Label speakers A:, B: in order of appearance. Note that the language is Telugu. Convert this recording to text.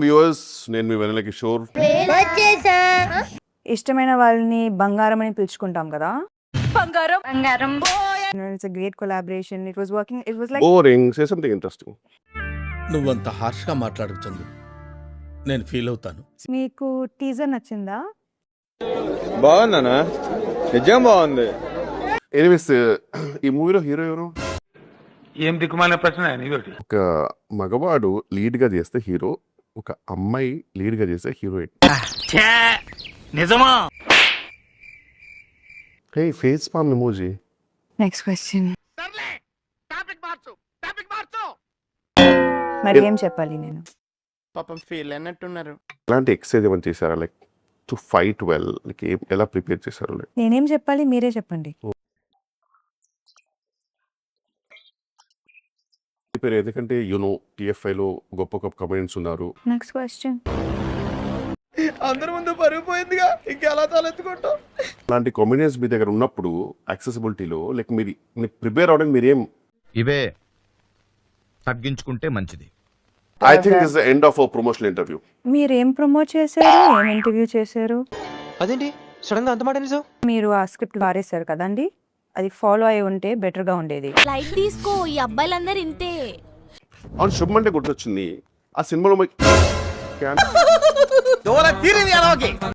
A: వ్యూవర్స్, నేను మీ వెన్నెల కిషోర్.
B: ఇష్టమైన వాళ్ళని బంగారం అని పిలుచుకుంటాం కదా.
C: బంగారం
B: it's a great collaboration. It was working. It was like
A: boring. Say something interesting.
D: నువ్వంత హార్ష్గా మాట్లాడుతుంది నేను ఫీల్ అవుతాను.
B: మీకు టీజర్ నచ్చిందా?
E: బాగుందనా? నిజం బాగుంది.
A: ఎనీవేస్, ఈ మూవీలో హీరో ఎవరు?
F: ఏం దిక్కుమాలిన ప్రశ్న ఇదొకటి.
A: ఒక మగవాడు లీడ్ గా చేస్తే హీరో, ఒక అమ్మాయి లీడ్ గా చేస్తే హీరోయిన్.
F: నిజమా?
A: Hey, face palm emoji.
B: Next question. మరి ఏం చెప్పాలి నేను?
G: పాపం ఫీల్ అన్నట్టున్నారు.
A: ఇలాంటి ఎక్సర్సైజ్ ఏమైనా చేశారా? Like to fight well, like ఎలా ప్రిపేర్ చేశారు? లైక్
B: నేనేం చెప్పాలి, మీరే చెప్పండి.
A: ప్రిపేర్ ఎందుకంటే TFI లో గొప్ప గొప్ప కమెంట్స్ ఉన్నారు.
B: Next question.
E: అందరి ముందు పరుగు పోయిందిగా, ఇంకెలా తలెత్తుకుంటాం?
A: అలాంటి కాంబినేషన్స్ మీ దగ్గర ఉన్నప్పుడు యాక్సెసిబిలిటీలో లైక్ మీరు ప్రిపేర్ అవడానికి మీరేం?
H: ఇవే తగ్గించుకుంటే మంచిది.
A: I think this the end of our promotional interview.
B: మీరు ఏం ప్రమోట్ చేశారు, ఏం ఇంటర్వ్యూ చేశారు?
G: అదేంటి సడన్ గా అంత మాట నిజం?
B: మీరు ఆ స్క్రిప్ట్ వారేశారు కదండి, అది ఫాలో అయి ఉంటే బెటర్ గా ఉండేది.
C: లైట్ తీసుకో, ఈ అబ్బాయిలందరూ ఇంతే.
A: అవును, శుభం అంటే గుర్తొచ్చింది. ఆ సినిమాలో